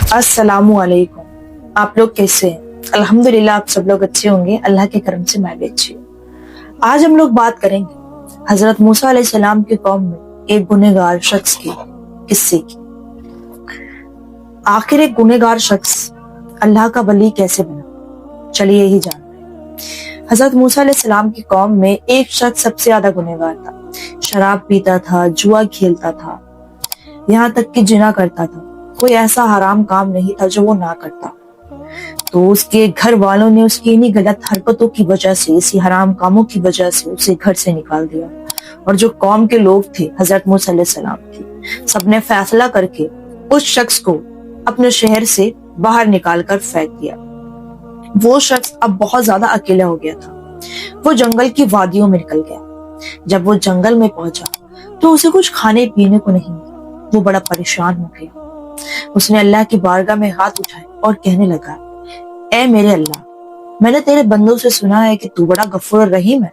अस्सलामु अलैकुम। आप लोग कैसे हैं? अल्हम्दुलिल्लाह आप सब लोग अच्छे होंगे। अल्लाह के करम से मैं भी अच्छी हूँ। आज हम लोग बात करेंगे हजरत मूसा अलैहिस्सलाम की कौम में एक गुनहगार शख्स की किस्से की। आखिर एक गुनहगार शख्स अल्लाह का वली कैसे बना, चलिए यही जानते हैं। हजरत मूसा अलैहिस्सलाम की कौम में एक शख्स सबसे ज्यादा गुनहगार था। शराब पीता था, जुआ खेलता था, यहाँ तक कि जिना करता था। कोई ऐसा हराम काम नहीं था जो वो ना करता। तो उसके घर वालों ने उसकी इन्हीं गलत हरकतों की वजह से, इसी हराम कामों की वजह से उसे घर से निकाल दिया। और जो कौम के लोग थे हजरत मूसा अलैहिस्सलाम की, सबने फैसला करके उस शख्स को अपने शहर से बाहर निकालकर फेंक दिया। वो शख्स अब बहुत ज्यादा अकेला हो गया था। वो जंगल की वादियों में निकल गया। जब वो जंगल में पहुंचा तो उसे कुछ खाने पीने को नहीं मिला। वो बड़ा परेशान हो गया। उसने अल्लाह की बारगाह में हाथ उठाए और कहने लगा, ऐ मेरे अल्लाह, मैंने तेरे बंदों से सुना है कि तू बड़ा गफूर रहीम है,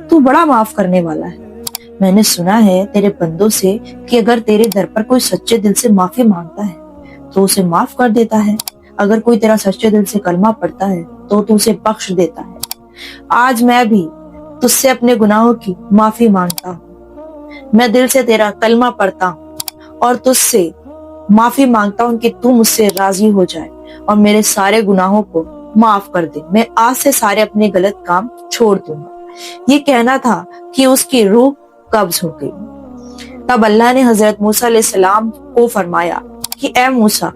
तू बड़ा माफ करने वाला है। मैंने सुना है तेरे बंदों से कि अगर तेरे दर पर कोई सच्चे दिल से माफी मांगता है तो उसे माफ कर देता है। अगर कोई तेरा सच्चे दिल से कलमा पढ़ता है तो तू उसे बख्श देता है। आज मैं भी तुझसे अपने गुनाहों की माफी मांगता हूँ। मैं दिल से तेरा कलमा पढ़ता हूँ और तुझसे माफी मांगता हूँ कि तू मुझसे राजी हो जाए और मेरे सारे गुनाहों को माफ कर दे। मैं आज से सारे अपने गलत काम छोड़ दूंगा। ये कहना था कि उसकी रूह कब्ज हो गई। तब अल्लाह ने हजरत मूसा अलैहिस्सलाम को फरमाया कि ए मूसा,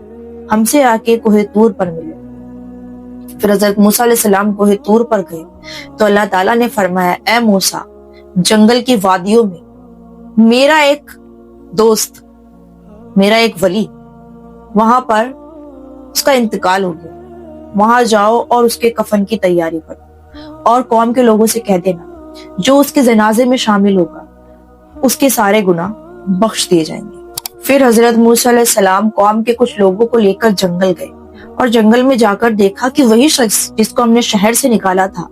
हमसे आके कोहे तूर पर मिले। फिर हजरत मूसा अलैहिस्सलाम कोहे तूर पर गए तो अल्लाह ताला ने फरमाया, ए मूसा, जंगल की वादियों में मेरा एक दोस्त, मेरा एक वली, वहां पर उसका इंतकाल हो गया। वहां जाओ और उसके कफन की तैयारी करो और कौम के लोगों से कह देना जो उसके जनाजे में शामिल होगा उसके सारे गुनाह बख्श दिए जाएंगे। फिर हजरत मूसा अलैहिस्सलाम कौम के कुछ लोगों को लेकर जंगल गए और जंगल में जाकर देखा कि वही शख्स जिसको हमने शहर से निकाला था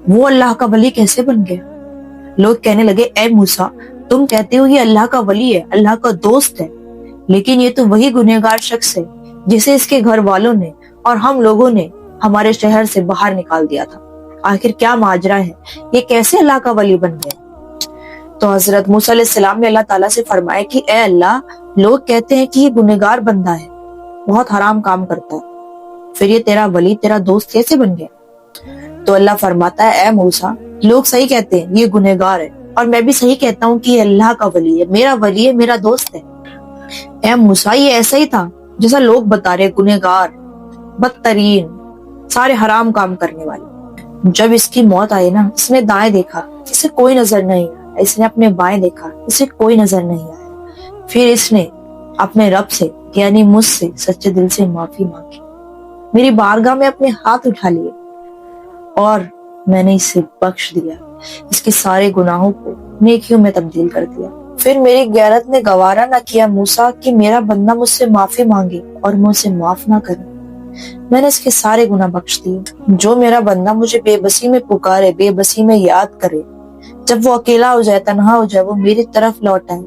वो अल्लाह का वली कैसे बन गया। लोग कहने लगे, ए मूसा, तुम कहते हो ये अल्लाह का वली है, अल्लाह का दोस्त है, लेकिन ये तो वही गुनहगार शख्स है जिसे इसके घर वालों ने और हम लोगों ने हमारे शहर से बाहर निकाल दिया था। आखिर क्या माजरा है, ये कैसे अल्लाह का वली बन गया। तो हजरत मूसा अलैहिस्सलाम ने अल्लाह ताला से फरमाया कि ए अल्लाह, लोग कहते हैं कि ये गुनहगार बंदा है, बहुत हराम काम करता है, फिर ये तेरा वली, तेरा दोस्त कैसे बन गया। तो अल्लाह फरमाता है, ए मूसा, लोग सही कहते हैं ये गुनहगार है और मैं भी सही कहता हूँ कि ये अल्लाह का वली है, मेरा वली है, मेरा दोस्त है। ए मूसा, ये ऐसा ही था जैसा लोग बता रहे, गुनहगार, बदतरीन, सारे हराम काम करने वाले। जब इसकी मौत आई ना, इसने दाएं देखा, इसे कोई नजर नहीं आया। इसने अपने बाएं देखा, इसे कोई नजर नहीं आया। फिर इसने अपने रब से यानी मुझसे सच्चे दिल से माफी मांगी, मेरी बारगाह में अपने हाथ उठा लिए और मैंने इसे बख्श दिया, इसके सारे गुनाहों को नेकियों में तब्दील कर दिया। फिर मेरी गैरत ने गवारा न किया मूसा कि मेरा बंदा मुझसे माफी मांगे और मैं उसे माफ ना करूं। मैंने इसके सारे गुनाह बख्श दिए। जो मेरा बंदा मुझे बेबसी में पुकारे, बेबसी में याद करे, जब वो अकेला हो जाए, तन्हा हो जाए, वो मेरी तरफ लौट आए,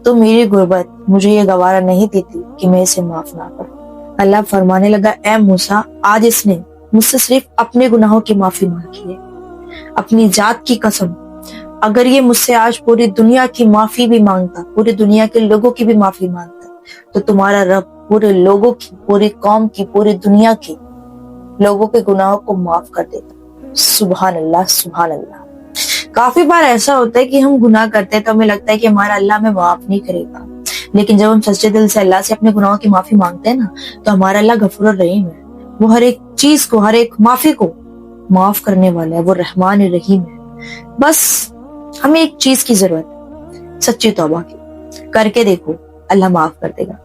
तो मेरी गुर्बत मुझे ये गवारा नहीं देती कि मैं इसे माफ ना करूं। अल्लाह फरमाने लगा, ए मूसा, आज इसने मुझसे सिर्फ अपने गुनाहों की माफी मांगी है। अपनी जात की कसम, अगर ये मुझसे आज पूरी दुनिया की माफी भी मांगता, पूरी दुनिया के लोगों की भी माफी मांगता, तो तुम्हारा रब पूरे लोगों की, पूरी कौम की, पूरी दुनिया के लोगों के गुनाहों को माफ कर देता। सुभान अल्लाह, सुभान अल्लाह। काफी बार ऐसा होता है कि हम गुनाह करते हैं तो हमें लगता है कि हमारा अल्लाह हमें माफ नहीं करेगा, लेकिन जब हम सच्चे दिल से अल्लाह से अपने गुनाहों की माफी मांगते हैं ना, तो हमारा अल्लाह गफूर रहीम है। वो हर एक चीज को, हर एक माफी को माफ करने वाला है। वो रहमान रहीम है। बस हमें एक चीज की जरूरत है, सच्ची तौबा की। करके देखो, अल्लाह माफ कर देगा।